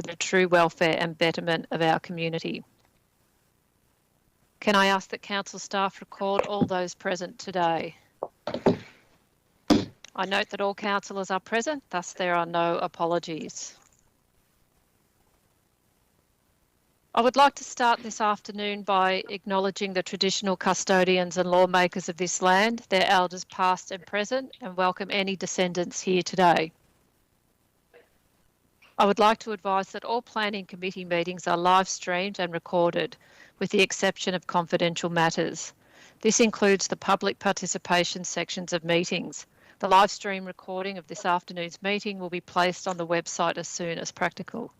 the true welfare and betterment of our community. Can I ask that council staff record all those present today? I note that all councillors are present, thus there are no apologies. I would like to start this afternoon by acknowledging the traditional custodians and lawmakers of this land, their elders past and present, and welcome any descendants here today. I would like to advise that all planning committee meetings are live streamed and recorded, with the exception of confidential matters. This includes the public participation sections of meetings. The live stream recording of this afternoon's meeting will be placed on the website as soon as practical.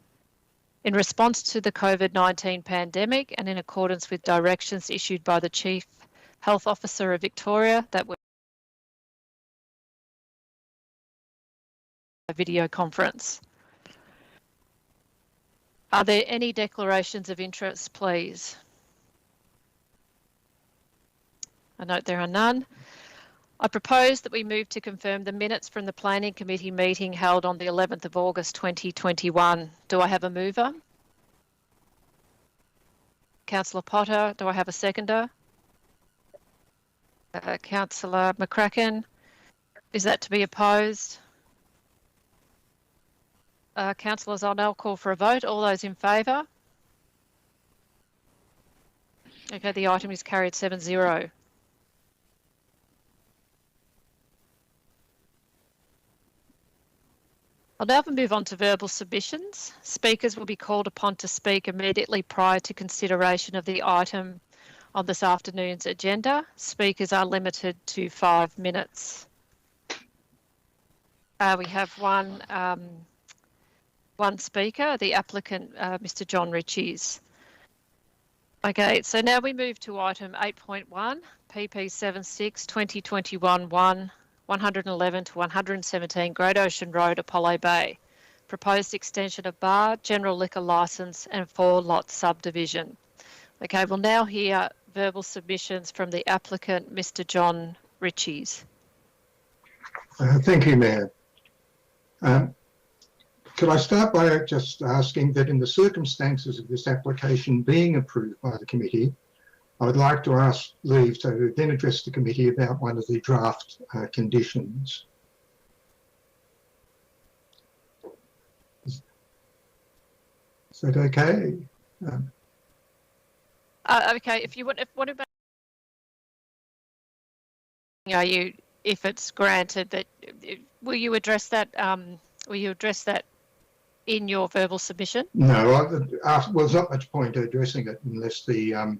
In response to the COVID-19 pandemic and in accordance with directions issued by the Chief Health Officer of Victoria that were a video conference. Are there any declarations of interest, please? I note there are none. I propose that we move to confirm the minutes from the Planning Committee meeting held on the 11th of August 2021. Do I have a mover? Councillor Potter, do I have a seconder? Councillor McCracken, is that to be opposed? Councillors, I'll now call for a vote. All those in favour? Okay, the item is carried 7-0. I'll now move on to verbal submissions. Speakers will be called upon to speak immediately prior to consideration of the item on this afternoon's agenda. Speakers are limited to 5 minutes. We have one speaker, the applicant, Mr. John Ritchies. Okay, so now we move to item 8.1, PP76 2021-1. 111 to 117 Great Ocean Road, Apollo Bay. Proposed extension of bar, general liquor licence and 4-lot subdivision. Okay, we'll now hear verbal submissions from the applicant, Mr. John Ritchies. Thank you, Mayor. Could I start by just asking that in the circumstances of this application being approved by the committee, I would like to ask leave to then address the committee about one of the draft conditions. Is that okay? Okay, if you want, what about if it's granted that, will you address that? Will you address that in your verbal submission? No, well, there's not much point addressing it unless the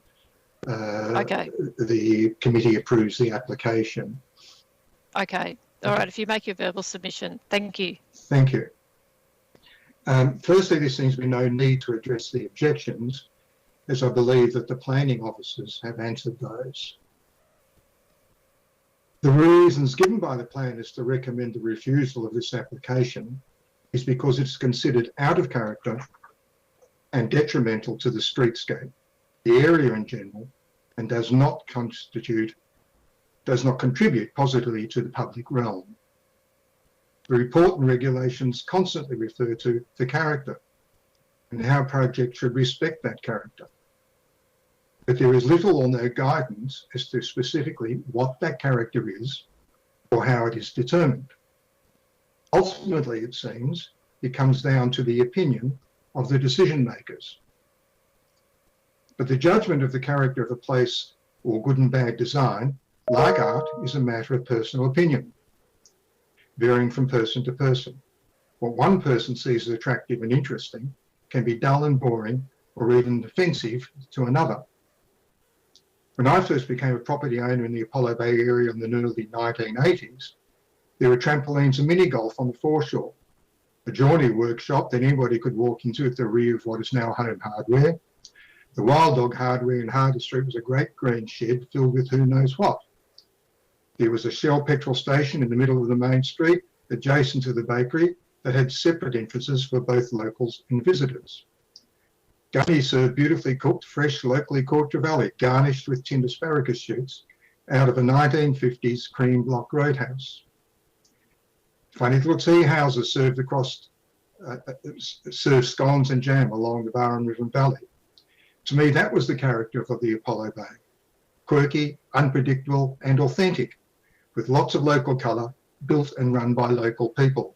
okay. The committee approves the application. Okay. All right. If you make your verbal submission, thank you. Thank you. Firstly, there seems to be no need to address the objections, as I believe that the planning officers have answered those. The reasons given by the planners to recommend the refusal of this application is because it's considered out of character and detrimental to the streetscape, the area in general, and does not contribute positively to the public realm. The report and regulations constantly refer to the character and how projects should respect that character. But there is little or no guidance as to specifically what that character is or how it is determined. Ultimately, it seems, it comes down to the opinion of the decision makers. But the judgment of the character of a place or good and bad design, like art, is a matter of personal opinion, varying from person to person. What one person sees as attractive and interesting can be dull and boring or even offensive to another. When I first became a property owner in the Apollo Bay area in the early 1980s, there were trampolines and mini golf on the foreshore, a joinery workshop that anybody could walk into at the rear of what is now Home Hardware. The Wild Dog Hardware in Harder Street was a great green shed filled with who knows what. There was a Shell petrol station in the middle of the main street, adjacent to the bakery, that had separate entrances for both locals and visitors. Gunny served beautifully cooked, fresh, locally caught trevally, garnished with tinned asparagus shoots, out of a 1950s cream block roadhouse. Funny little tea houses served across serve scones and jam along the Barham River Valley. To me, that was the character of the Apollo Bay. Quirky, unpredictable and authentic, with lots of local colour, built and run by local people.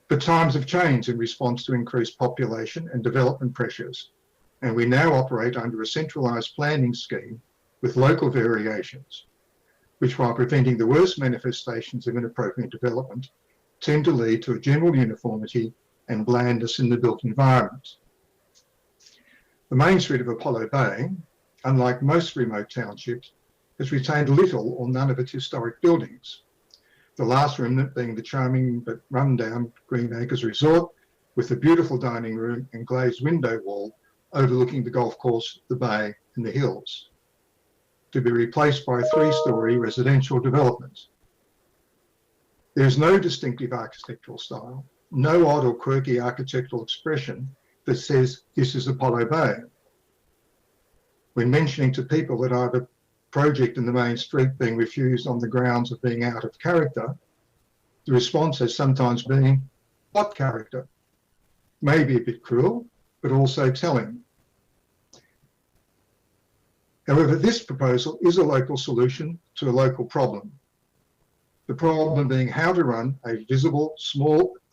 But times have changed in response to increased population and development pressures, and we now operate under a centralised planning scheme with local variations, which, while preventing the worst manifestations of inappropriate development, tend to lead to a general uniformity and blandness in the built environment. The main street of Apollo Bay, unlike most remote townships, has retained little or none of its historic buildings, the last remnant being the charming but run-down Green Acres Resort with a beautiful dining room and glazed window wall overlooking the golf course, the bay and the hills, to be replaced by a 3-storey residential development. There is no distinctive architectural style, no odd or quirky architectural expression that says this is Apollo Bay. When mentioning to people that I have a project in the main street being refused on the grounds of being out of character, the response has sometimes been, what character? Maybe a bit cruel, but also telling. However, this proposal is a local solution to a local problem. The problem being how to run a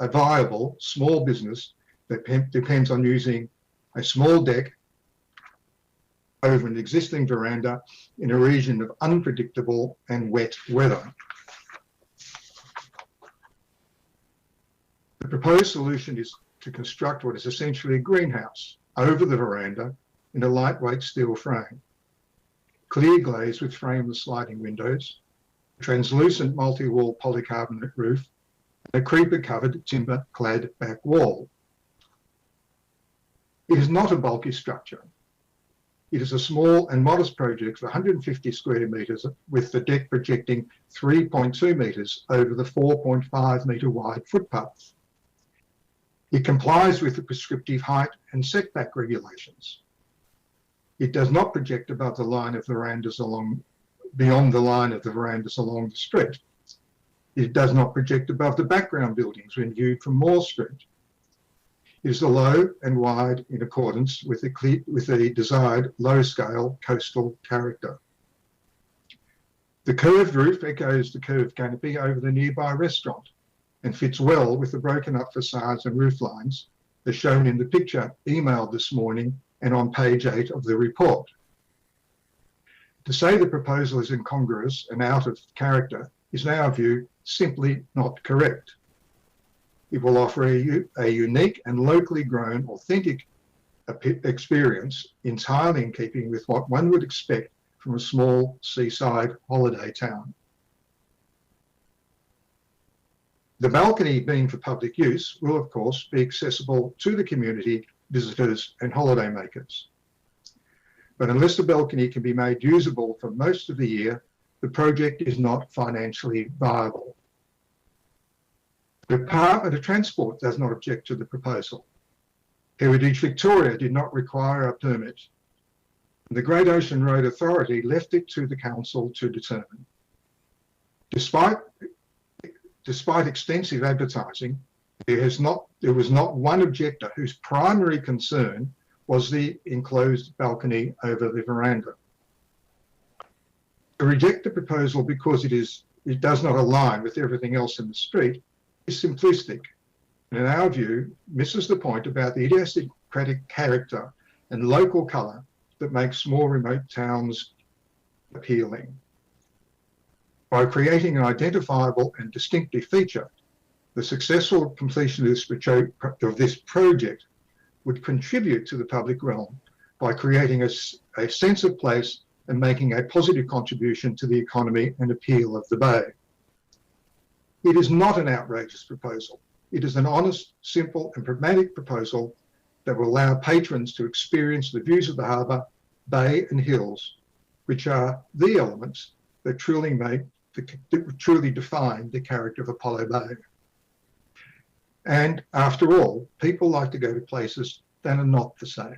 viable, small business that depends on using a small deck over an existing veranda in a region of unpredictable and wet weather. The proposed solution is to construct what is essentially a greenhouse over the veranda in a lightweight steel frame, clear glaze with frameless sliding windows, a translucent multi-wall polycarbonate roof, and a creeper-covered timber-clad back wall. It is not a bulky structure. It is a small and modest project of 150 square metres with the deck projecting 3.2 metres over the 4.5 metre wide footpath. It complies with the prescriptive height and setback regulations. It does not project above the line of verandas beyond the line of the verandas along the street. It does not project above the background buildings when viewed from Moore Street. It is low and wide in accordance with the desired low-scale coastal character. The curved roof echoes the curved canopy over the nearby restaurant and fits well with the broken up facades and roof lines, as shown in the picture emailed this morning and on page 8 of the report. To say the proposal is incongruous and out of character is, in our view, simply not correct. It will offer a unique and locally grown, authentic experience entirely in keeping with what one would expect from a small seaside holiday town. The balcony, being for public use, will of course be accessible to the community, visitors and holidaymakers. But unless the balcony can be made usable for most of the year, the project is not financially viable. The Department of Transport does not object to the proposal. Heritage Victoria did not require a permit. The Great Ocean Road Authority left it to the council to determine. Despite extensive advertising, there was not one objector whose primary concern was the enclosed balcony over the veranda. To reject the proposal because it does not align with everything else in the street is simplistic, and in our view, misses the point about the idiosyncratic character and local colour that makes small remote towns appealing. By creating an identifiable and distinctive feature, the successful completion of this project would contribute to the public realm by creating a sense of place and making a positive contribution to the economy and appeal of the Bay. It is not an outrageous proposal. It is an honest, simple and pragmatic proposal that will allow patrons to experience the views of the harbour, bay and hills, which are the elements that truly define the character of Apollo Bay. And after all, people like to go to places that are not the same.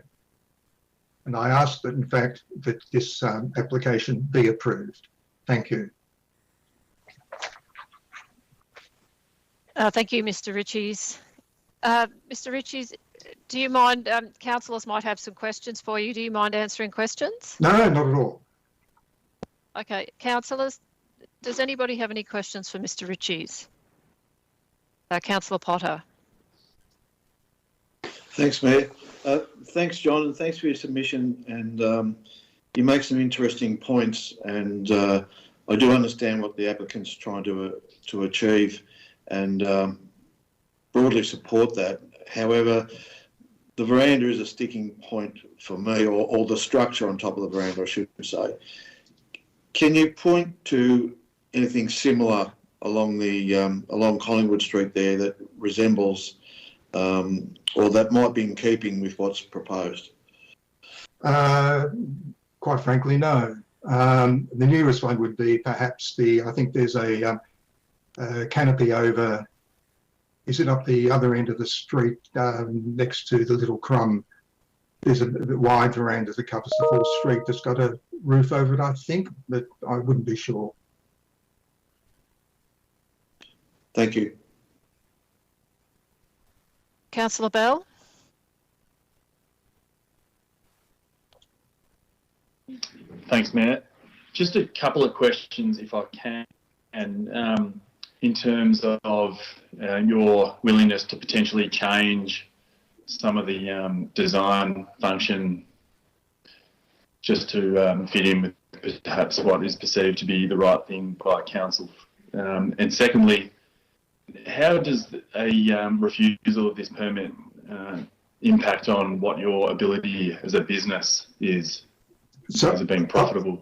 And I ask that, in fact, that this application be approved. Thank you. Thank you, Mr. Richies. Mr. Ritchie's, do you mind, councillors might have some questions for you. Do you mind answering questions? No, not at all. Okay, councillors, does anybody have any questions for Mr. Ritchie's? Councillor Potter. Thanks, Mayor. Thanks, John, and thanks for your submission. And you make some interesting points, and I do understand what the applicant's trying to achieve, and broadly support that. However, the veranda is a sticking point for me, or the structure on top of the veranda, I should say. Can you point to anything similar along the along Collingwood Street there that resembles or that might be in keeping with what's proposed? Quite frankly, no. The nearest one would be perhaps I think there's a canopy over, is it up the other end of the street next to the Little Crumb? There's a wide veranda that covers the full street that's got a roof over it, I think, but I wouldn't be sure. Thank you. Councillor Bell? Thanks, Mayor. Just a couple of questions, if I can, in terms of your willingness to potentially change some of the design function just to fit in with perhaps what is perceived to be the right thing by council. And secondly, how does a refusal of this permit impact on what your ability as a business is, as it being profitable?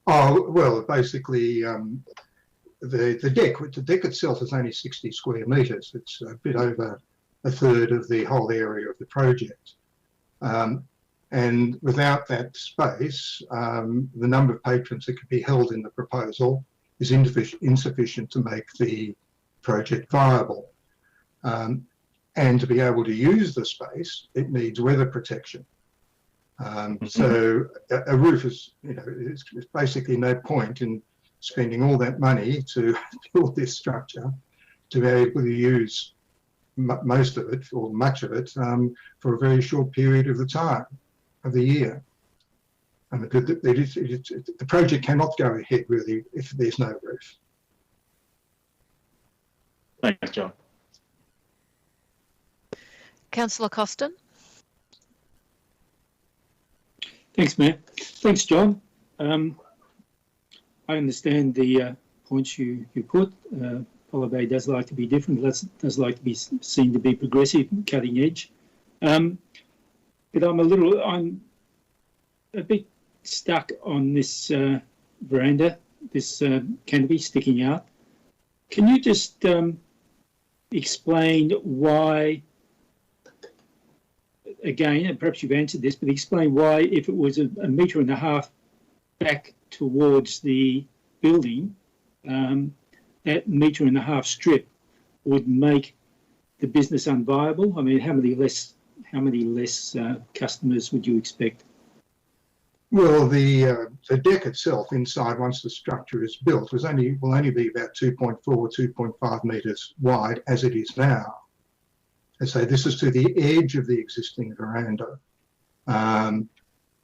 Oh, well, basically, the deck itself is only 60 square metres. It's a bit over a third of the whole area of the project. And without that space, the number of patrons that could be held in the proposal is insufficient to make the project viable. And to be able to use the space, it needs weather protection. So a roof is, it's basically no point in spending all that money to build this structure to be able to use most of it or much of it for a very short period of the time of the year. And the project cannot go ahead really if there's no roof. Thanks, John. Councillor Costin? Thanks, Mayor. Thanks, John. I understand the points you put. Apollo Bay does like to be different, does like to be seen to be progressive, cutting edge. But I'm a bit stuck on this veranda, this canopy sticking out. Can you just explain why, again, and perhaps you've answered this, but explain why, if it was a metre and a half back towards the building, that metre and a half strip would make the business unviable? I mean, how many less customers would you expect? Well, the deck itself inside, once the structure is built, will only be about 2.4 or 2.5 metres wide as it is now. I say this is to the edge of the existing veranda.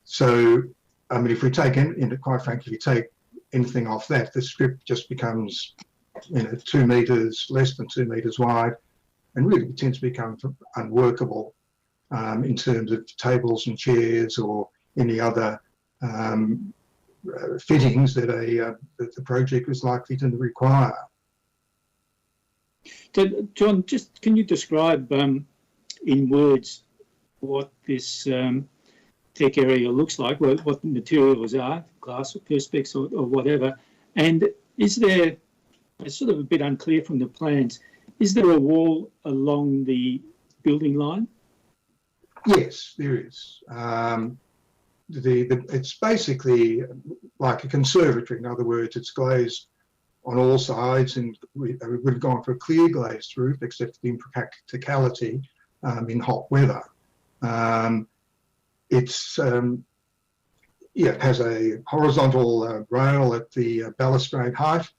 So, I mean, if we take quite frankly, if you take anything off that, the strip just becomes, 2 metres, less than 2 metres wide, and really tends to become unworkable in terms of tables and chairs or any other fittings that the project was likely to require. John, just can you describe in words what this tech area looks like, what the materials are, glass or perspex or whatever, and is there, it's sort of a bit unclear from the plans, is there a wall along the building line? Yes, there is. It's basically like a conservatory. In other words, it's glazed on all sides, and we would have gone for a clear glazed roof, except for the impracticality in hot weather. It has a horizontal rail at the balustrade height,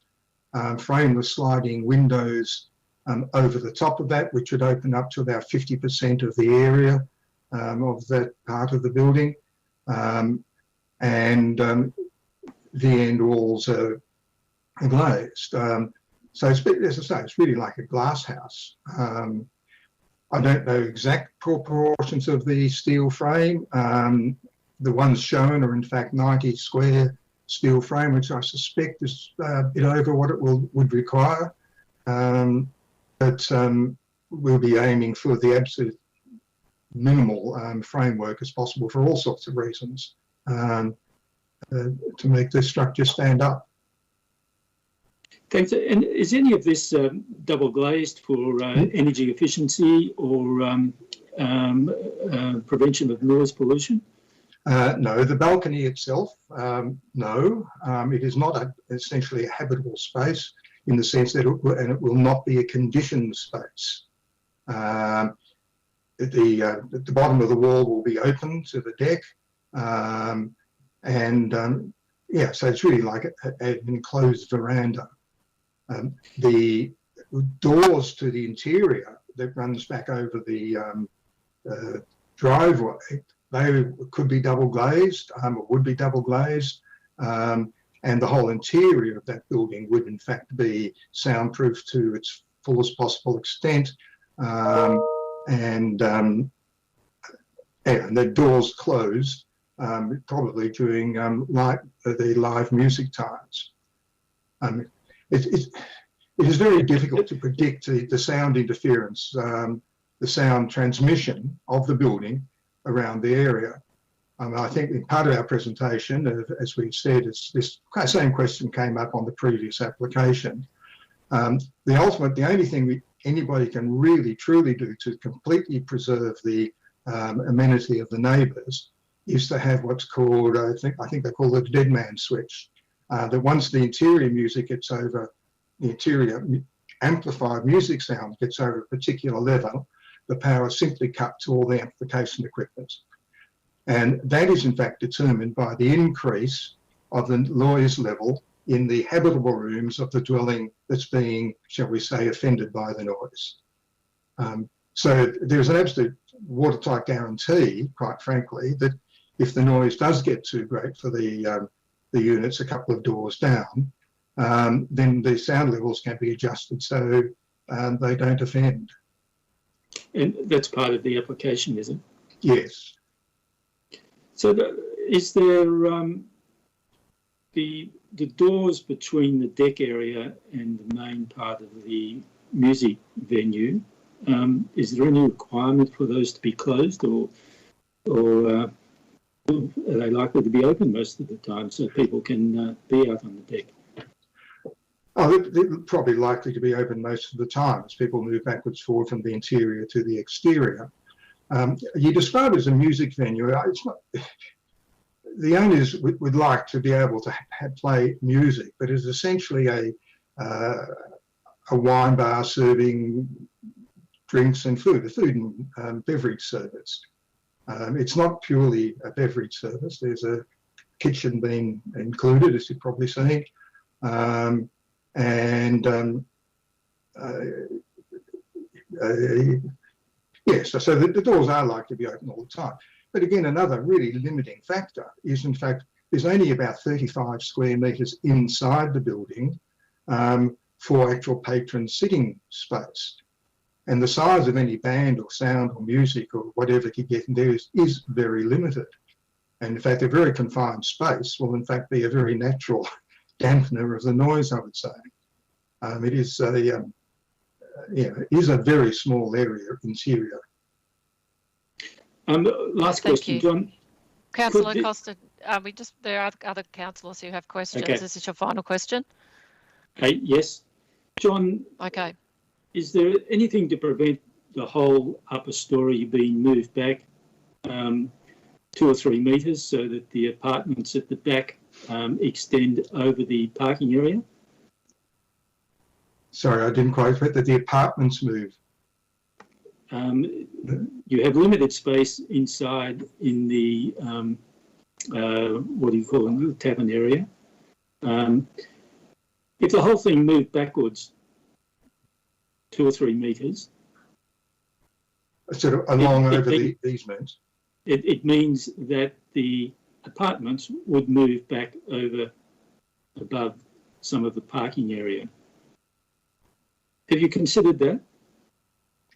framed with sliding windows over the top of that, which would open up to about 50% of the area of that part of the building. The end walls are glazed. So it's, as I say, it's really like a glass house. I don't know exact proportions of the steel frame. The ones shown are in fact 90 square steel frame, which I suspect is a bit over what it would require. But we'll be aiming for the absolute minimal framework as possible for all sorts of reasons to make the structure stand up. Thanks. And is any of this double glazed for energy efficiency or prevention of noise pollution? No, the balcony itself, no. It is not essentially a habitable space in the sense that it will not be a conditioned space. The bottom of the wall will be open to the deck, yeah, so it's really like an enclosed veranda. The doors to the interior that runs back over the driveway, they could be double glazed, or would be double glazed, and the whole interior of that building would in fact be soundproof to its fullest possible extent, and the doors closed probably during the live music times. It is very difficult to predict the sound interference, the sound transmission of the building around the area. I think in part of our presentation, as we said, this same question came up on the previous application. The only thing anybody can really truly do to completely preserve the amenity of the neighbours is to have what's called, I think they call it a dead man switch. That once the interior music gets over, the interior amplified music sound gets over a particular level, the power is simply cut to all the amplification equipment. And that is in fact determined by the increase of the noise level in the habitable rooms of the dwelling that's being, shall we say, offended by the noise. So there's an absolute watertight guarantee, quite frankly, that if the noise does get too great for the units a couple of doors down, then the sound levels can be adjusted so they don't offend. And that's part of the application, is it? Yes. So is there the doors between the deck area and the main part of the music venue, is there any requirement for those to be closed, or are they likely to be open most of the time so people can be out on the deck? Oh, they're probably likely to be open most of the time as people move backwards forward from the interior to the exterior. You describe it as a music venue. It's not. The owners would like to be able to play music, but it's essentially a wine bar serving drinks and food, a food and beverage service. It's not purely a beverage service. There's a kitchen being included, as you've probably seen. Yes, so the doors are likely to be open all the time. But again, another really limiting factor is, in fact, there's only about 35 square metres inside the building for actual patron sitting space. And the size of any band or sound or music or whatever you get in there is very limited. And in fact, a very confined space will in fact be a very natural dampener of the noise, I would say. It is a very small area interior. Last question, John. Councillor Costa, there are other councillors who have questions. Okay. Is this your final question? Yes. John, okay. Is there anything to prevent the whole upper storey being moved back 2 or 3 metres so that the apartments at the back extend over the parking area? Sorry, I didn't quite get that the apartments move. You have limited space inside in the, what do you call it, the tavern area. If the whole thing moved backwards, 2 or 3 metres. Sort of along over the easement. It means that the apartments would move back over above some of the parking area. Have you considered that?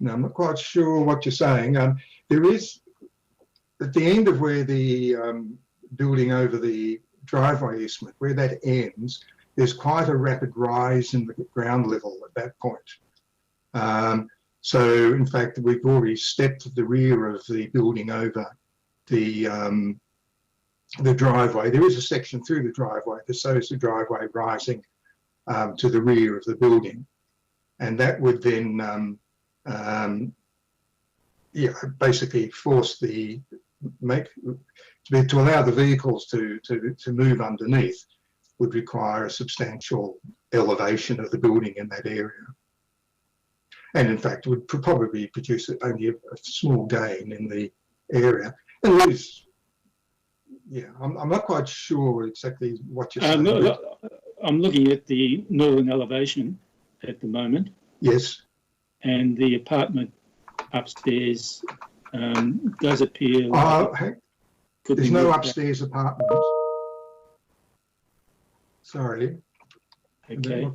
No, I'm not quite sure what you're saying. There is, at the end of where the building over the driveway easement, where that ends, there's quite a rapid rise in the ground level at that point. So, in fact, we've already stepped the rear of the building over the driveway. There is a section through the driveway that shows the driveway rising to the rear of the building, and that would then basically force to allow the vehicles to move underneath would require a substantial elevation of the building in that area. And in fact, would probably produce only a small gain in the area. And there is, I'm not quite sure exactly what you're saying. I'm looking at the northern elevation at the moment. Yes. And the apartment upstairs does appear like there's no upstairs apartment. Sorry. Okay.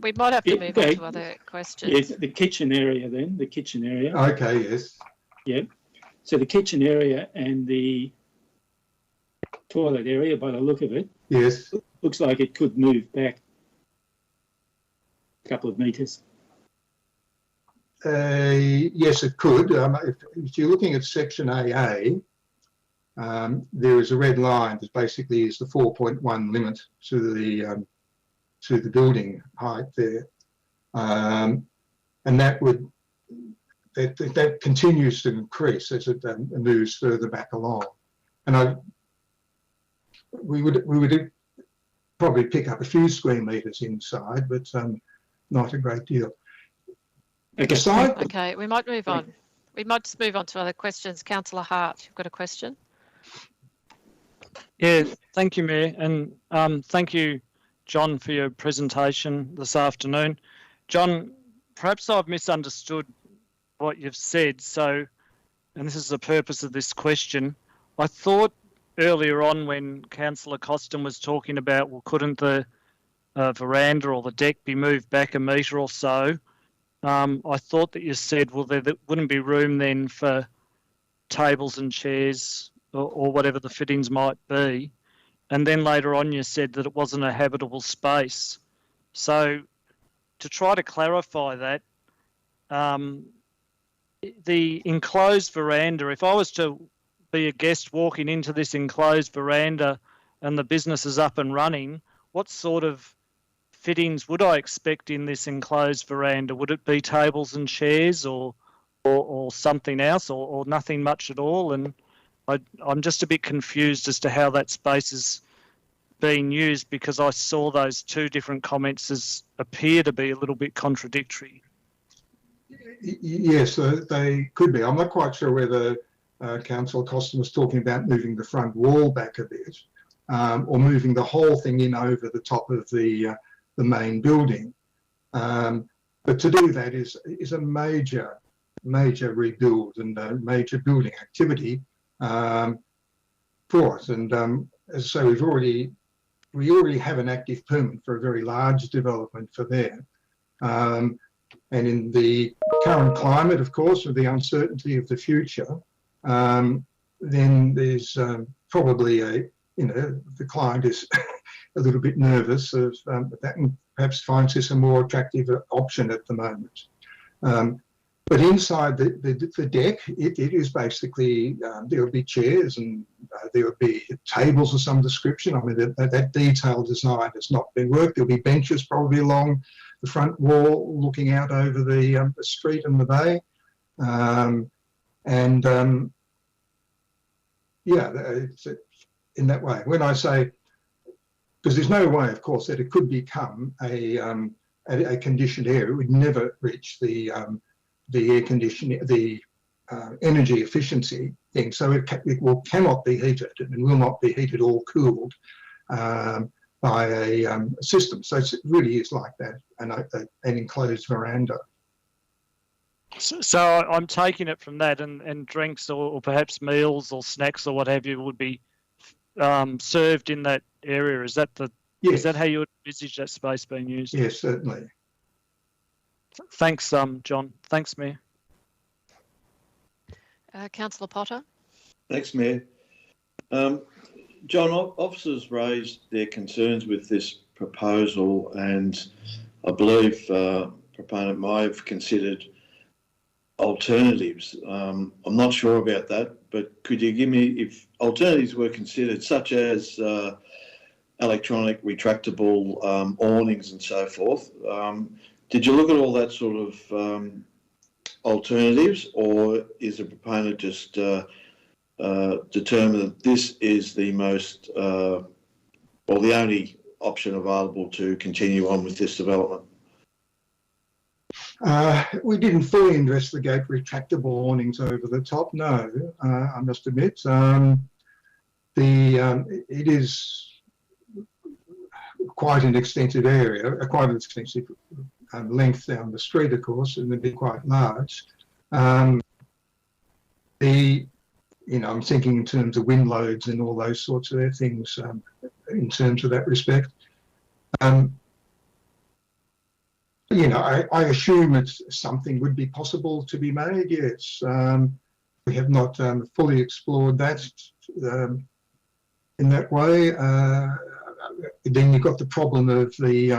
We might have to move on to other questions. Yes, the kitchen area then, the kitchen area. Okay, yes. Yep. So the kitchen area and the toilet area, by the look of it, yes, looks like it could move back a couple of metres. Yes, it could. If you're looking at section AA, there is a red line that basically is the 4.1 limit to the building height there, and that continues to increase as it moves further back along. And we would probably pick up a few square metres inside, but not a great deal. Okay, we might move on. We might just move on to other questions. Councillor Hart, you've got a question? Yeah, thank you, Mayor, and thank you, John, for your presentation this afternoon. John, perhaps I've misunderstood what you've said, and this is the purpose of this question. I thought earlier on when Councillor Costin was talking about, well, couldn't the veranda or the deck be moved back a metre or so? I thought that you said, well, there wouldn't be room then for tables and chairs or whatever the fittings might be. And then later on you said that it wasn't a habitable space. So to try to clarify that, the enclosed veranda, if I was to be a guest walking into this enclosed veranda and the business is up and running, what sort of fittings would I expect in this enclosed veranda? Would it be tables and chairs or something else or nothing much at all? And I'm just a bit confused as to how that space is being used, because I saw those two different comments as appear to be a little bit contradictory. Yes, they could be. I'm not quite sure whether Councillor Costin was talking about moving the front wall back a bit or moving the whole thing in over the top of the main building. But to do that is a major rebuild and a major building activity for us. And as I say, we already have an active permit for a very large development for there. And in the current climate, of course, with the uncertainty of the future, then there's probably the client is a little bit nervous of that and perhaps finds this a more attractive option at the moment. But inside the deck, it is basically, there would be chairs and there would be tables of some description. I mean, that detailed design has not been worked. There'll be benches probably along the front wall looking out over the street and the bay. It's in that way. When I say, because there's no way, of course, that it could become a conditioned area. It would never reach the air conditioning, the energy efficiency thing. So it cannot be heated and will not be heated or cooled by a system. So it really is like that, an enclosed veranda. So I'm taking it from that, and drinks or perhaps meals or snacks or what have you would be served in that area. Is that Yes. Is that how you would envisage that space being used? Yes, certainly. Thanks, John. Thanks, Mayor. Councillor Potter. Thanks, Mayor. John, officers raised their concerns with this proposal, and I believe proponent might have considered alternatives. I'm not sure about that, but could you give me, if alternatives were considered, such as electronic retractable awnings and so forth, did you look at all that sort of alternatives, or is the proponent just determined that this is the most, or the only option available to continue on with this development? We didn't fully investigate retractable awnings over the top, no, I must admit. It is quite an extensive area, quite an extensive length down the street, of course, and they'd be quite large. I'm thinking in terms of wind loads and all those sorts of things in terms of that respect. I assume it's something would be possible to be made, yes. We have not fully explored that in that way. Then you've got the problem of the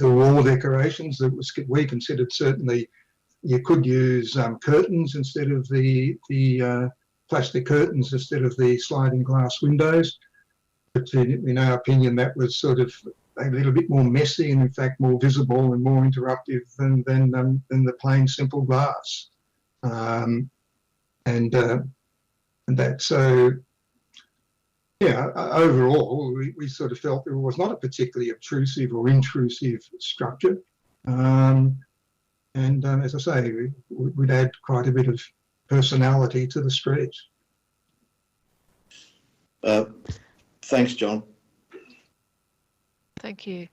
wall decorations that we considered. Certainly you could use curtains instead of the plastic curtains instead of the sliding glass windows. But in our opinion, that was sort of a little bit more messy and in fact more visible and more interruptive than the plain simple glass. And that, so yeah, overall we sort of felt it was not a particularly obtrusive or intrusive structure. As I say, we'd add quite a bit of personality to the street. Thanks, John. Thank you.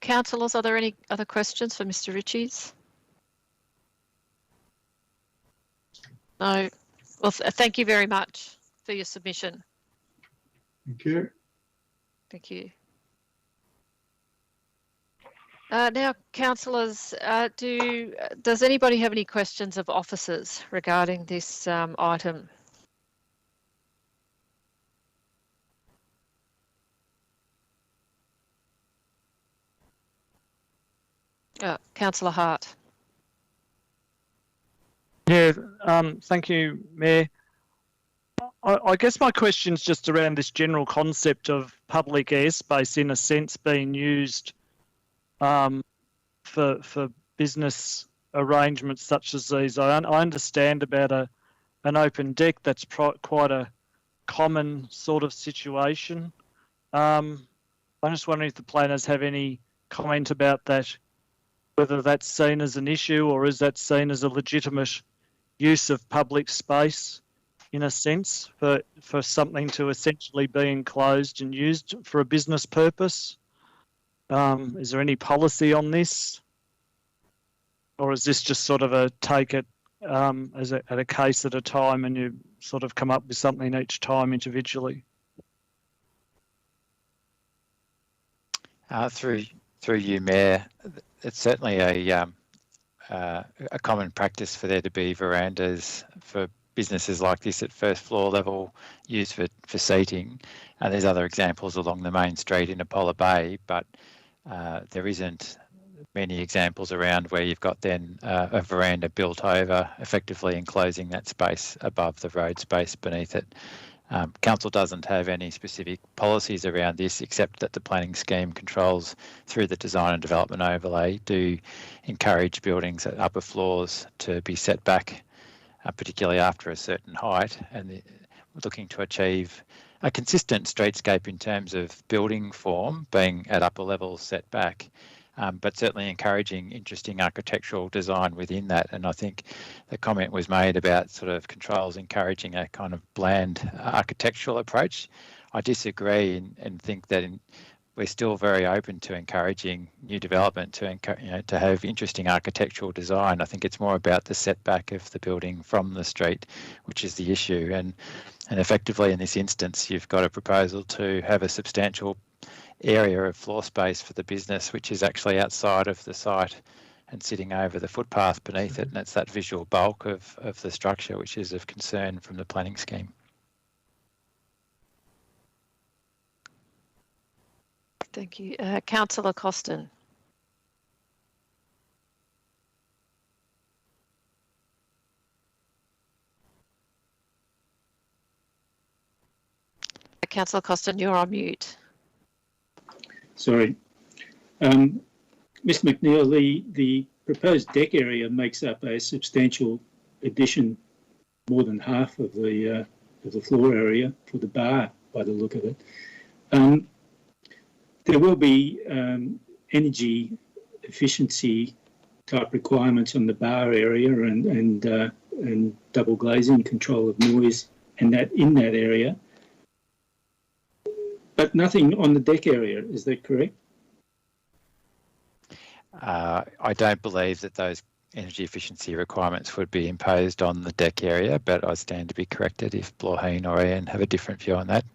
Councillors, are there any other questions for Mr. Ritchies? No. Well, thank you very much for your submission. Thank you. Thank you. Now, councillors, does anybody have any questions of officers regarding this item? Councillor Hart. Yeah, thank you, Mayor. I guess my question is just around this general concept of public airspace, in a sense, being used for business arrangements such as these. I understand about an open deck. That's quite a common sort of situation. I'm just wondering if the planners have any comment about that, whether that's seen as an issue or is that seen as a legitimate use of public space, in a sense, for something to essentially be enclosed and used for a business purpose. Is there any policy on this? Or is this just sort of a take it at a case at a time and you sort of come up with something each time individually? Through you, Mayor, it's certainly a common practice for there to be verandas for businesses like this at first floor level used for seating. And there's other examples along the main street in Apollo Bay, but there isn't many examples around where you've got then a veranda built over, effectively enclosing that space above the road space beneath it. Council doesn't have any specific policies around this, except that the planning scheme controls through the design and development overlay do encourage buildings at upper floors to be set back, particularly after a certain height, and we're looking to achieve a consistent streetscape in terms of building form being at upper levels set back. but certainly encouraging interesting architectural design within that. And I think the comment was made about sort of controls encouraging a kind of bland architectural approach. I disagree and think that we're still very open to encouraging new development to have interesting architectural design. I think it's more about the setback of the building from the street, which is the issue. And effectively in this instance, you've got a proposal to have a substantial area of floor space for the business, which is actually outside of the site and sitting over the footpath beneath it. And it's that visual bulk of the structure, which is of concern from the planning scheme. Thank you. Councillor Costin. Councillor Costin, you're on mute. Sorry. Mr McNeil, the proposed deck area makes up a substantial addition, more than half of the floor area for the bar, by the look of it. There will be energy efficiency type requirements on the bar area and double glazing, control of noise, and that in that area, but nothing on the deck area. Is that correct? I don't believe that those energy efficiency requirements would be imposed on the deck area, but I stand to be corrected if Blauheen or Ian have a different view on that.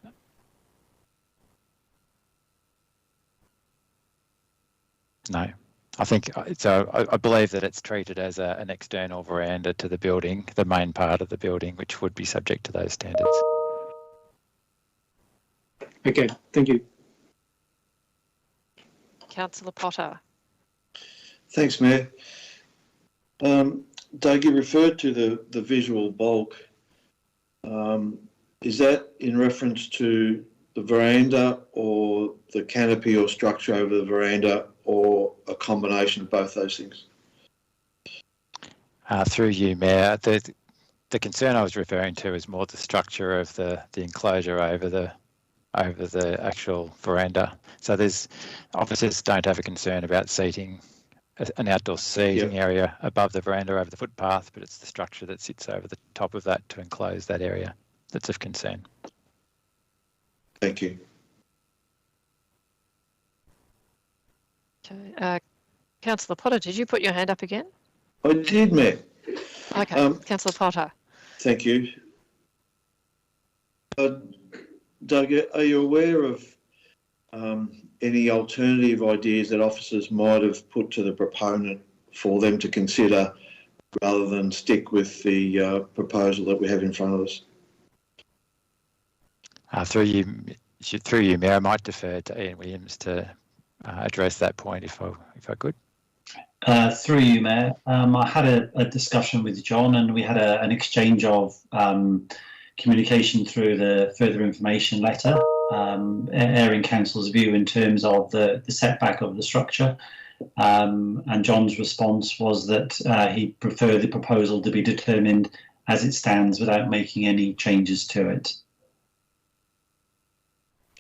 No, I think so. I believe that it's treated as an external veranda to the building, the main part of the building, which would be subject to those standards. Okay, thank you. Councillor Potter. Thanks, Mayor. Doug, you referred to the visual bulk. Is that in reference to the veranda or the canopy or structure over the veranda, or a combination of both those things? Through you, Mayor, the concern I was referring to is more the structure of the enclosure over the actual veranda. So officers don't have a concern about seating, an outdoor seating area above the veranda over the footpath, but it's the structure that sits over the top of that to enclose that area that's of concern. Thank you. Okay. Councillor Potter, did you put your hand up again? I did, Mayor. Okay, Councillor Potter. Thank you. Doug, are you aware of any alternative ideas that officers might have put to the proponent for them to consider rather than stick with the proposal that we have in front of us? Through you, Mayor, I might defer to Ian Williams to address that point if I could. Through you, Mayor, I had a discussion with John, and we had an exchange of communication through the further information letter, airing council's view in terms of the setback of the structure. And John's response was that he'd prefer the proposal to be determined as it stands without making any changes to it.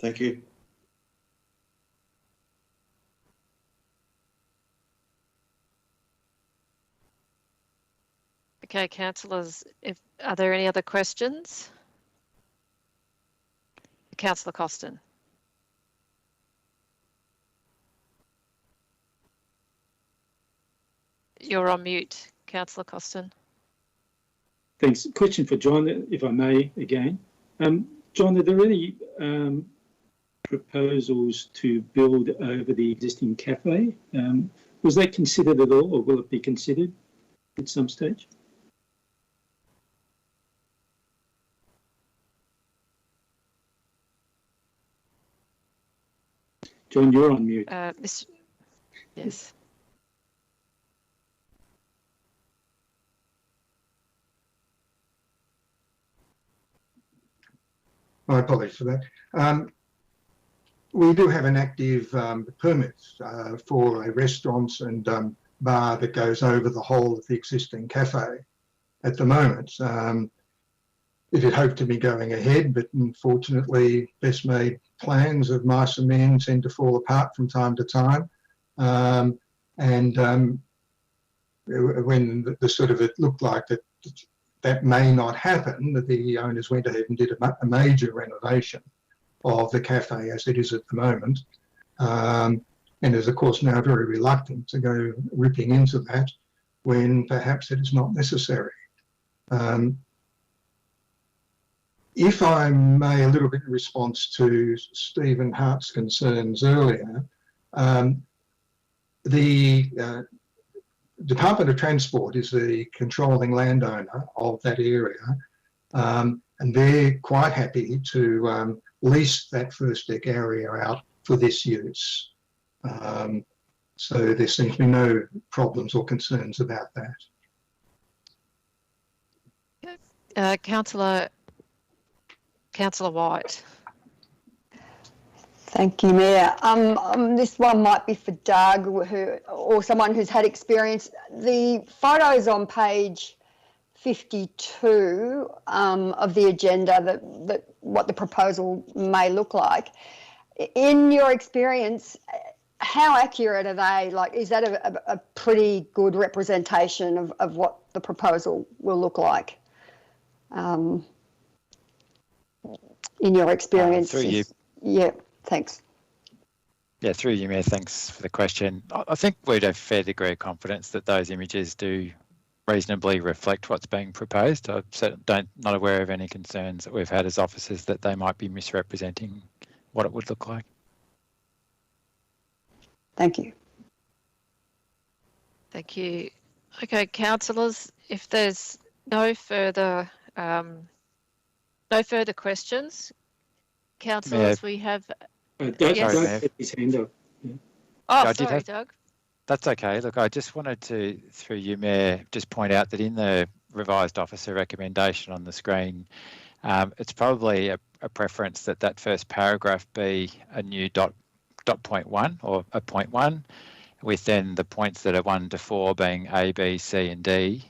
Thank you. Okay, councillors, are there any other questions? Councillor Costin. You're on mute, Councillor Costin. Thanks. Question for John, if I may, again. John, are there any proposals to build over the existing cafe? Was that considered at all, or will it be considered at some stage? John, you're on mute. Yes. My apologies for that. We do have an active permit for a restaurant and bar that goes over the whole of the existing cafe at the moment. It had hoped to be going ahead, but unfortunately, best made plans of mice and men tend to fall apart from time to time. When the sort of it looked like that may not happen, that the owners went ahead and did a major renovation of the cafe as it is at the moment, and is of course now very reluctant to go ripping into that when perhaps it is not necessary. If I may, a little bit in response to Stephen Hart's concerns earlier, the Department of Transport is the controlling landowner of that area, and they're quite happy to lease that first deck area out for this use. So there seems to be no problems or concerns about that. Councillor White. Thank you, Mayor. This one might be for Doug, or someone who's had experience. The photos on page 52 of the agenda, that what the proposal may look like. In your experience, how accurate are they? Like, is that a pretty good representation of what the proposal will look like? In your experience? Through you. Yeah, thanks. Yeah, through you, Mayor, thanks for the question. I think we'd have a fair degree of confidence that those images do reasonably reflect what's being proposed. I'm not aware of any concerns that we've had as officers that they might be misrepresenting what it would look like. Thank you. Thank you. Okay, councillors, if there's no further questions, councillors, we have. Doug Yes. had his hand up. Yeah. Oh, I sorry, Doug. That's okay. Look, I just wanted to, through you, Mayor, just point out that in the revised officer recommendation on the screen, it's probably a preference that first paragraph be a new dot point one or a point one, with then the points that are 1 to 4 being A, B, C and D,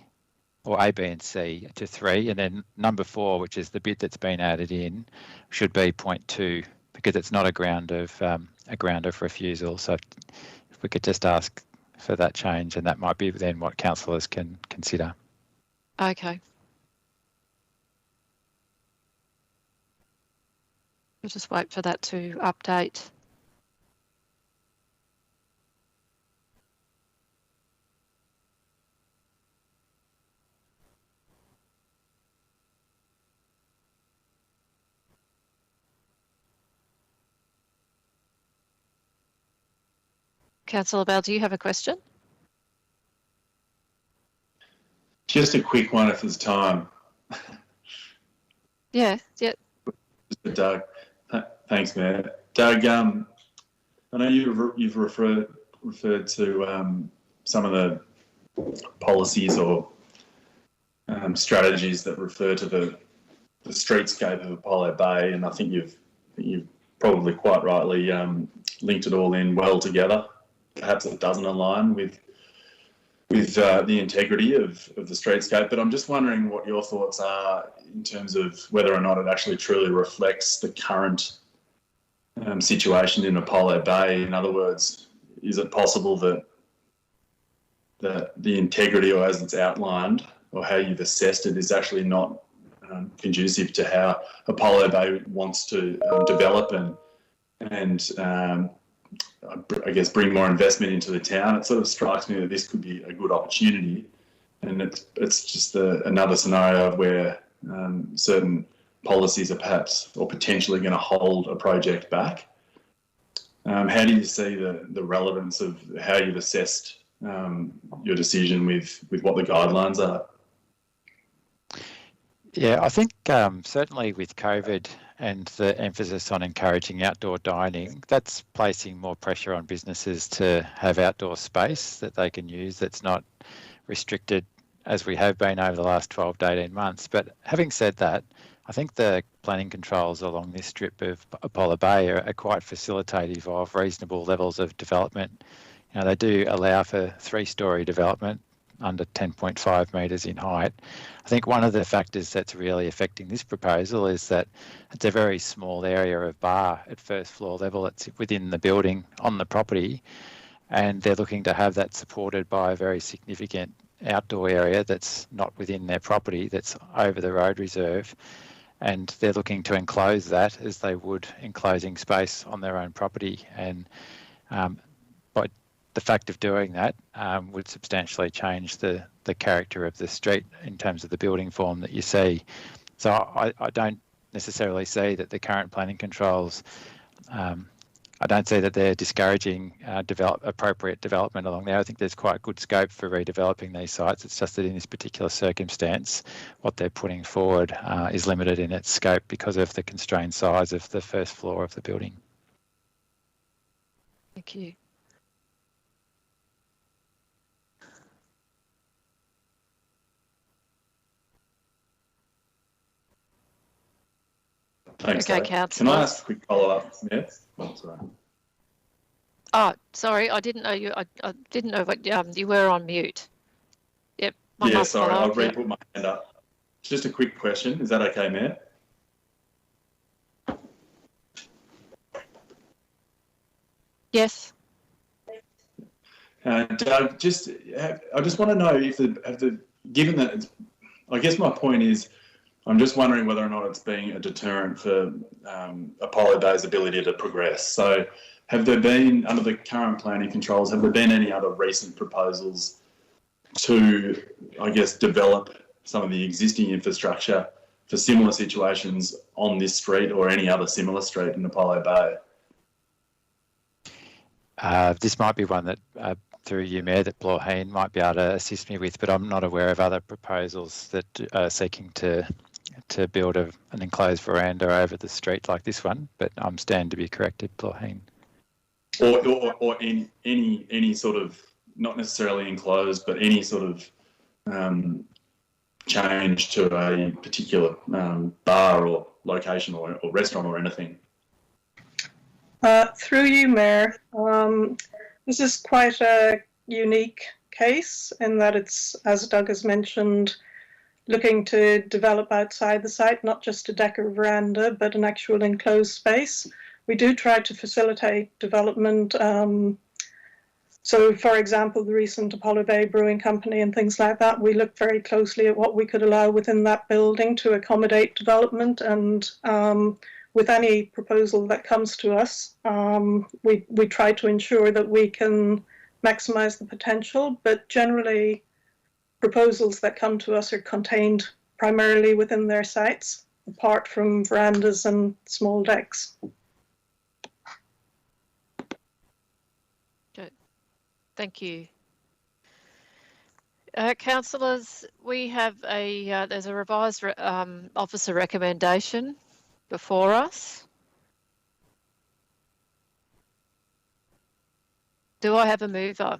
or A, B and C to 3, and then number 4, which is the bit that's been added in, should be point 2, because it's not a ground of refusal. So if we could just ask for that change, and that might be then what councillors can consider. Okay. We'll just wait for that to update. Councillor Bell, do you have a question? Just a quick one if there's time. Yeah. Doug, thanks, Mayor. Doug, I know you've referred to some of the policies or strategies that refer to the streetscape of Apollo Bay, and I think you've probably quite rightly linked it all in well together. Perhaps it doesn't align with the integrity of the streetscape, but I'm just wondering what your thoughts are in terms of whether or not it actually truly reflects the current situation in Apollo Bay. In other words, is it possible that the integrity, or as it's outlined, or how you've assessed it, is actually not conducive to how Apollo Bay wants to develop and I guess bring more investment into the town? It sort of strikes me that this could be a good opportunity, and it's just another scenario where certain policies are perhaps or potentially going to hold a project back. How do you see the relevance of how you've assessed your decision with what the guidelines are? Yeah, I think certainly with COVID and the emphasis on encouraging outdoor dining, that's placing more pressure on businesses to have outdoor space that they can use that's not restricted as we have been over the last 12 to 18 months. But having said that, I think the planning controls along this strip of Apollo Bay are quite facilitative of reasonable levels of development. You know, they do allow for 3-storey development under 10.5 metres in height. I think one of the factors that's really affecting this proposal is that it's a very small area of bar at first floor level. It's within the building on the property, and they're looking to have that supported by a very significant outdoor area that's not within their property, that's over the road reserve, and they're looking to enclose that as they would enclosing space on their own property. And by the fact of doing that would substantially change the character of the street in terms of the building form that you see. So I don't necessarily see that the current planning controls, I don't see that they're discouraging appropriate development along there. I think there's quite good scope for redeveloping these sites. It's just that in this particular circumstance, what they're putting forward is limited in its scope because of the constrained size of the first floor of the building. Thank you. Thanks. Okay, Dave. Councillor. Can I ask a quick follow-up? Yeah. Oh, sorry. Oh, sorry, I didn't know you. I didn't know what you were on mute. Yep. Yeah, sorry, I'll re-put my hand up. Just a quick question. Is that okay, Mayor? Yes. Doug, I just want to know if given that it's, I guess my point is, I'm just wondering whether or not it's being a deterrent for Apollo Bay's ability to progress. So have there been, under the current planning controls, have there been any other recent proposals to, I guess, develop some of the existing infrastructure for similar situations on this street or any other similar street in Apollo Bay? This might be one that, through you, Mayor, that Blorheen might be able to assist me with, but I'm not aware of other proposals that are seeking to build an enclosed veranda over the street like this one, but I'm stand to be corrected, Blorheen. Or any sort of, not necessarily enclosed, but any sort of change to a particular bar or location or restaurant or anything. Through you, Mayor, this is quite a unique case in that it's, as Doug has mentioned, looking to develop outside the site, not just a deck or veranda, but an actual enclosed space. We do try to facilitate development. So, for example, the recent Apollo Bay Brewing Company and things like that, we looked very closely at what we could allow within that building to accommodate development. And with any proposal that comes to us, we try to ensure that we can maximise the potential. But generally, proposals that come to us are contained primarily within their sites, apart from verandas and small decks. Good. Thank you. Councillors, we have there's a revised officer recommendation before us. Do I have a mover?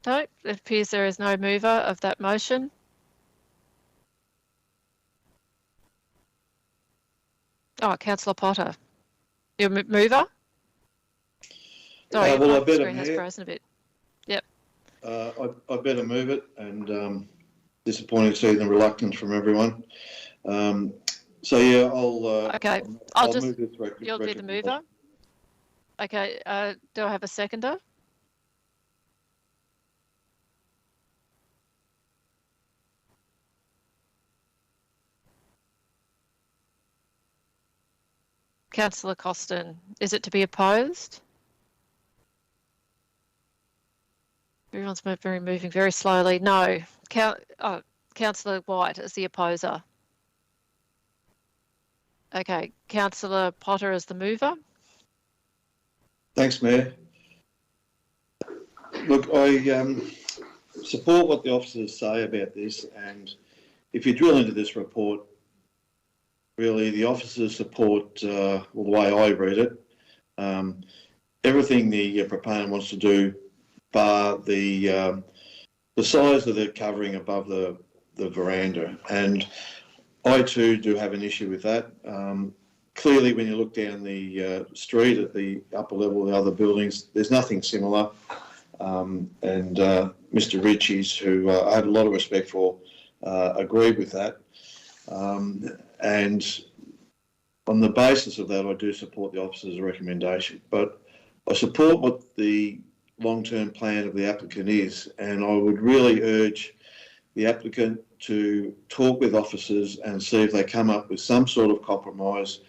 No, it appears there is no mover of that motion. Oh, Councillor Potter, your mover? Sorry, well, I the better screen has frozen a bit. Yep. I better move it, and disappointed to see the reluctance from everyone. So yeah, okay. I'll move this. You'll be the mover. Okay. Do I have a seconder? Councillor Costin, is it to be opposed? Everyone's moving very slowly. No. Councillor White is the opposer. Okay. Councillor Potter is the mover. Thanks, Mayor. Look, I support what the officers say about this, and if you drill into this report, really, the officers support, well, the way I read it, everything the proponent wants to do, bar the size of the covering above the veranda. And I too do have an issue with that. Clearly, when you look down the street at the upper level of the other buildings, there's nothing similar. and Mr. Ritchie's, who I have a lot of respect for, agreed with that. And on the basis of that, I do support the officer's recommendation. But I support what the long-term plan of the applicant is, and I would really urge the applicant to talk with officers and see if they come up with some sort of compromise,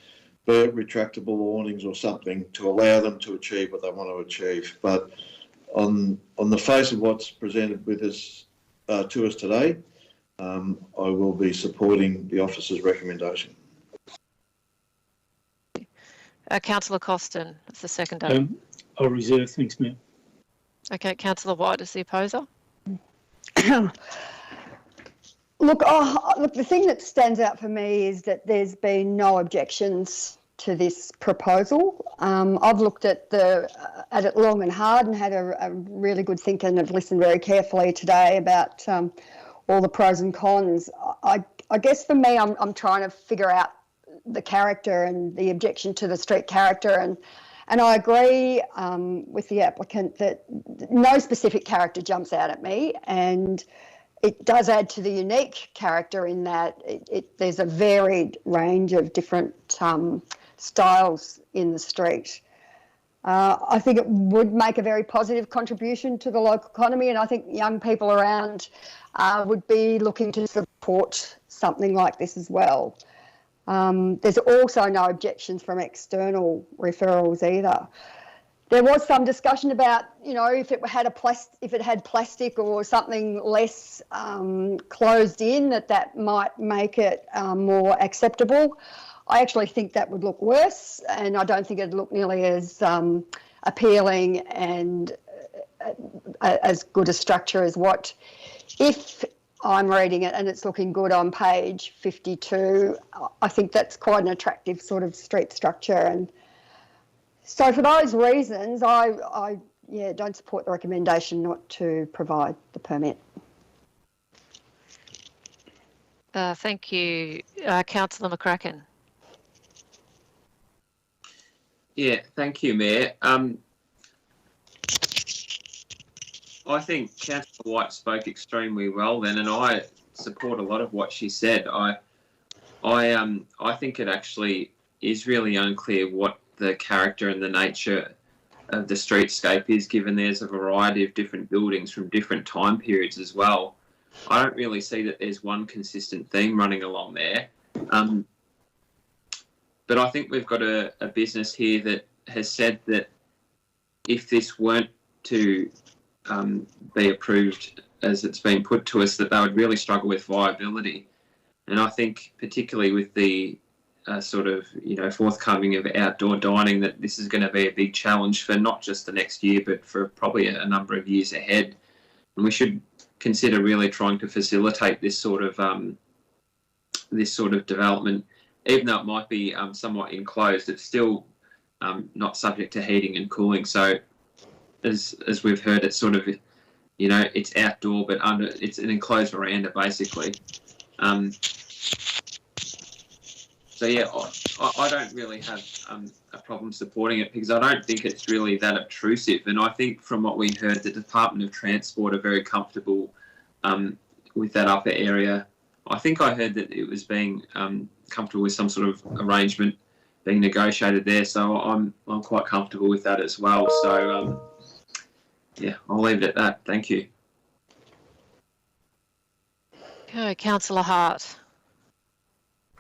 be it retractable awnings or something, to allow them to achieve what they want to achieve. But on the face of what's presented with us to us today, I will be supporting the officer's recommendation. Councillor Costin is the seconder. I'll reserve. Thanks, Mayor. Okay, Councillor White is the opposer. Look, the thing that stands out for me is that there's been no objections to this proposal. I've looked at it long and hard and had a really good think, and have listened very carefully today about all the pros and cons. I guess for me, I'm trying to figure out the character and the objection to the street character, and I agree with the applicant that no specific character jumps out at me, and it does add to the unique character in that there's a varied range of different styles in the street. I think it would make a very positive contribution to the local economy, and I think young people around would be looking to support something like this as well. There's also no objections from external referrals either. There was some discussion about, if it had plastic or something less closed in, that might make it more acceptable. I actually think that would look worse, and I don't think it'd look nearly as appealing and as good a structure as what, if I'm reading it and it's looking good on page 52, I think that's quite an attractive sort of street structure. And so for those reasons, I don't support the recommendation not to provide the permit. Thank you. Councillor McCracken. Yeah, thank you, Mayor. I think Councillor White spoke extremely well then, and I support a lot of what she said. I think it actually is really unclear what the character and the nature of the streetscape is, given there's a variety of different buildings from different time periods as well. I don't really see that there's one consistent theme running along there. But I think we've got a business here that has said that if this weren't to be approved as it's been put to us, that they would really struggle with viability. And I think particularly with the forthcoming of outdoor dining, that this is going to be a big challenge for not just the next year, but for probably a number of years ahead. And we should consider really trying to facilitate this sort of development, even though it might be somewhat enclosed. It's still not subject to heating and cooling. So as we've heard, it's sort of, it's outdoor, but it's an enclosed veranda basically. So yeah, I don't really have a problem supporting it, because I don't think it's really that obtrusive. And I think from what we heard, the Department of Transport are very comfortable with that upper area. I think I heard that it was being comfortable with some sort of arrangement being negotiated there. So I'm quite comfortable with that as well. So yeah, I'll leave it at that. Thank you. Okay, Councillor Hart.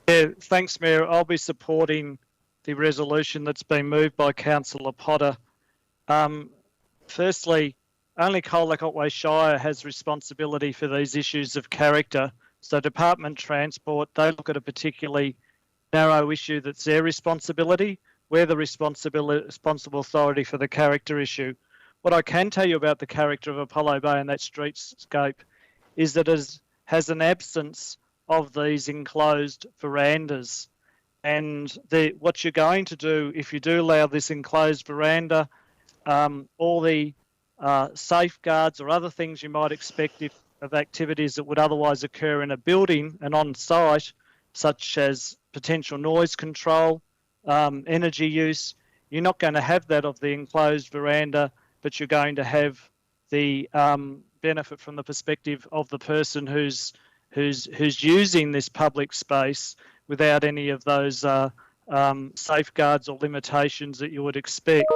Yeah, thanks, Mayor. I'll be supporting the resolution that's been moved by Councillor Potter. Firstly, only Colac Otway Shire has responsibility for these issues of character. So Department Transport, they look at a particularly narrow issue that's their responsibility. We're the responsible authority for the character issue. What I can tell you about the character of Apollo Bay and that streetscape is that it has an absence of these enclosed verandas. And what you're going to do, if you do allow this enclosed veranda, all the safeguards or other things you might expect of activities that would otherwise occur in a building and on site, such as potential noise control, energy use, you're not going to have that of the enclosed veranda, but you're going to have the benefit from the perspective of the person who's using this public space without any of those safeguards or limitations that you would expect.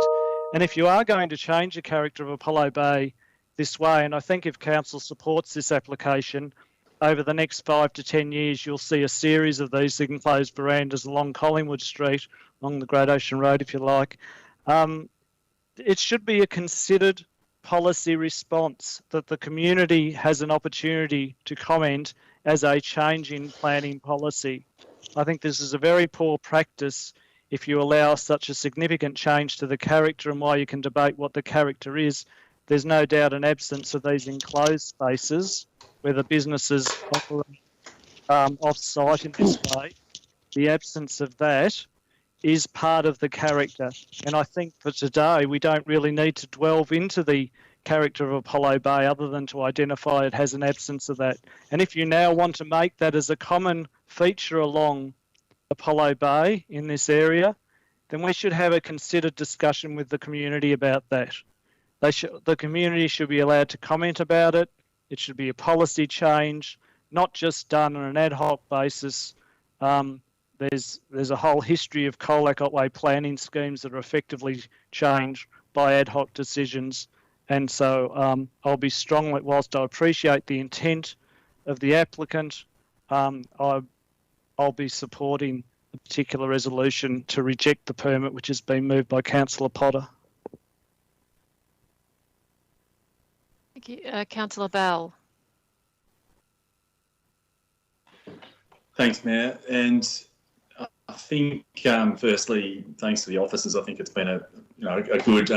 And if you are going to change the character of Apollo Bay this way, and I think if council supports this application, over the next 5 to 10 years, you'll see a series of these enclosed verandas along Collingwood Street, along the Great Ocean Road, if you like. It should be a considered policy response that the community has an opportunity to comment as a change in planning policy. I think this is a very poor practice if you allow such a significant change to the character, and while you can debate what the character is, there's no doubt an absence of these enclosed spaces where the businesses operate off-site in this way. The absence of that is part of the character. And I think for today, we don't really need to delve into the character of Apollo Bay other than to identify it has an absence of that. And if you now want to make that as a common feature along Apollo Bay in this area, then we should have a considered discussion with the community about that. The community should be allowed to comment about it. It should be a policy change, not just done on an ad hoc basis. There's a whole history of Colac Otway planning schemes that are effectively changed by ad hoc decisions. And so I'll be strongly, whilst I appreciate the intent of the applicant, I'll be supporting a particular resolution to reject the permit which has been moved by Councillor Potter. Thank you. Councillor Bell. Thanks, Mayor. And I think, firstly, thanks to the officers, I think it's been a good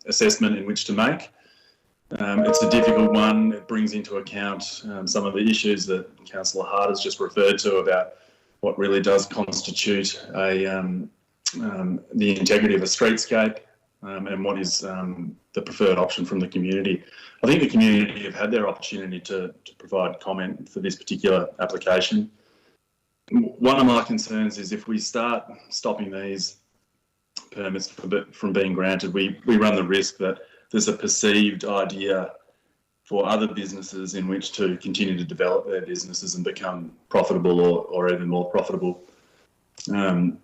assessment in which to make. It's a difficult one. It brings into account some of the issues that Councillor Hart has just referred to about what really does constitute the integrity of a streetscape and what is the preferred option from the community. I think the community have had their opportunity to provide comment for this particular application. One of my concerns is if we start stopping these permits from being granted, we run the risk that there's a perceived idea for other businesses in which to continue to develop their businesses and become profitable or even more profitable. I'm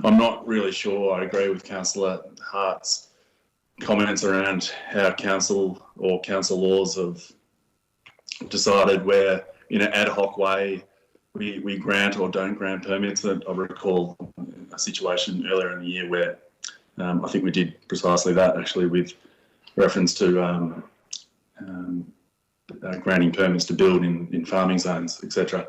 not really sure I agree with Councillor Hart's comments around how council or council laws have decided where, in an ad hoc way, we grant or don't grant permits. I recall a situation earlier in the year where I think we did precisely that, actually, with reference to granting permits to build in farming zones, etc.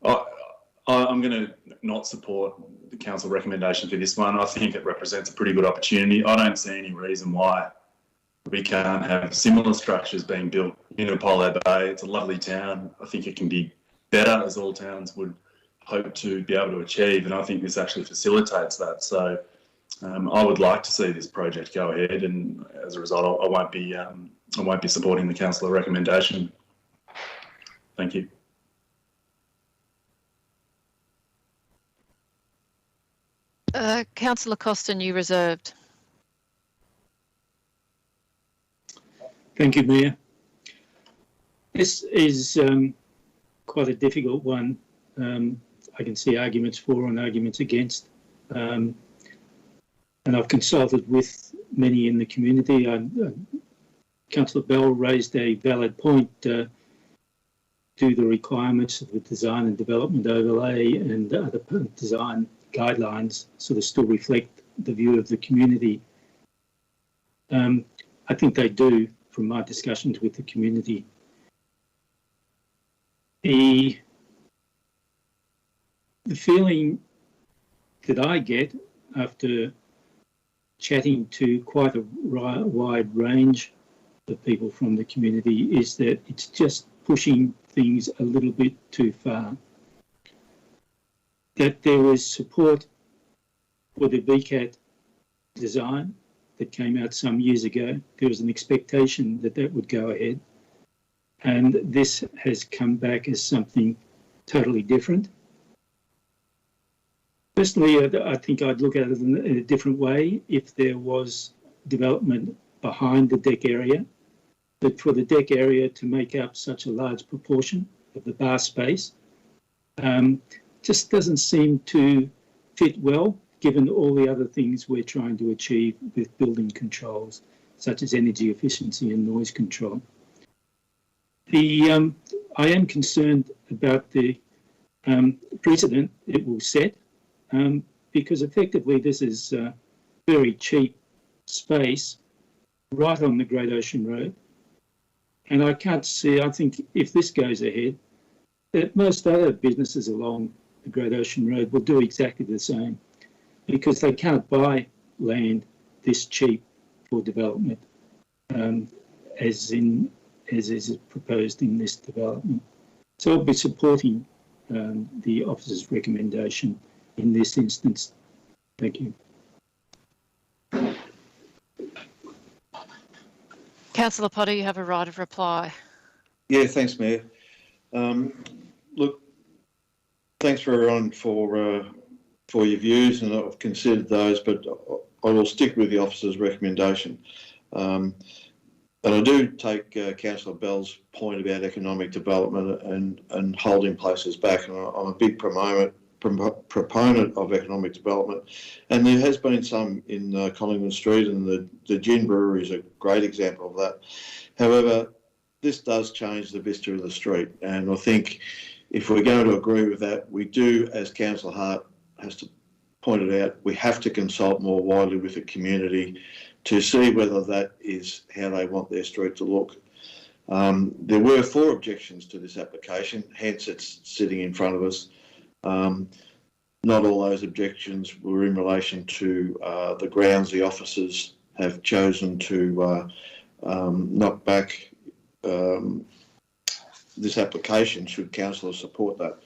I'm going to not support the council recommendation for this one. I think it represents a pretty good opportunity. I don't see any reason why we can't have similar structures being built in Apollo Bay. It's a lovely town. I think it can be better, as all towns would hope to be able to achieve, and I think this actually facilitates that. So I would like to see this project go ahead, and as a result, I won't be supporting the councillor recommendation. Thank you. Councillor Costin, you reserved. Thank you, Mayor. This is quite a difficult one. I can see arguments for and arguments against. And I've consulted with many in the community. Councillor Bell raised a valid point. Do the requirements of the design and development overlay and other design guidelines sort of still reflect the view of the community? I think they do, from my discussions with the community. The feeling that I get after chatting to quite a wide range of people from the community is that it's just pushing things a little bit too far. That there was support for the VCAT design that came out some years ago. There was an expectation that that would go ahead. And this has come back as something totally different. Personally, I think I'd look at it in a different way if there was development behind the deck area but for the deck area to make up such a large proportion of the bar space just doesn't seem to fit well, given all the other things we're trying to achieve with building controls, such as energy efficiency and noise control. I am concerned about the precedent it will set, because effectively this is very cheap space right on the Great Ocean Road. And I can't see, I think if this goes ahead, that most other businesses along the Great Ocean Road will do exactly the same, because they can't buy land this cheap for development, as is proposed in this development. So I'll be supporting the officer's recommendation in this instance. Thank you. Councillor Potter, you have a right of reply. Yeah, thanks, Mayor. Look, thanks everyone for your views, and I've considered those, but I will stick with the officer's recommendation. And I do take Councillor Bell's point about economic development and holding places back. And I'm a big proponent of economic development, and there has been some in Collingwood Street, and the Gin Brewery is a great example of that. However, this does change the vista of the street, and I think if we're going to agree with that, we do, as Councillor Hart has to point it out, we have to consult more widely with the community to see whether that is how they want their street to look. There were 4 objections to this application, hence it's sitting in front of us. Not all those objections were in relation to the grounds the officers have chosen to knock back this application, should councillors support that.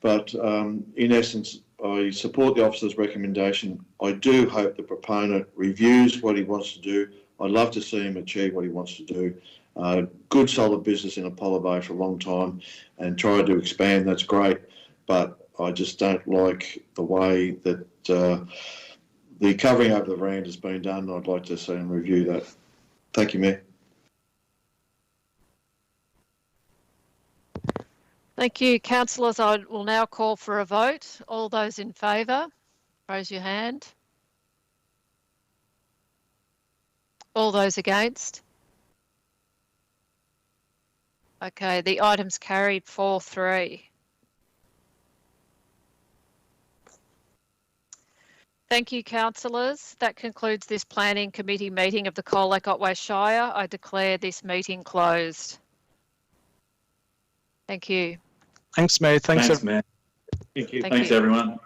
But in essence, I support the officer's recommendation. I do hope the proponent reviews what he wants to do. I'd love to see him achieve what he wants to do. Good solid business in Apollo Bay for a long time, and try to expand, that's great. But I just don't like the way that the covering over the veranda has been done. I'd like to see him review that. Thank you, Mayor. Thank you, councillors. I will now call for a vote. All those in favour, raise your hand. All those against? Okay, the item's carried 4-3. Thank you, councillors. That concludes this Planning Committee meeting of the Colac Otway Shire. I declare this meeting closed. Thank you. Thanks, Mayor. Thanks, Mayor. Thank you. Thank Thanks, you. everyone.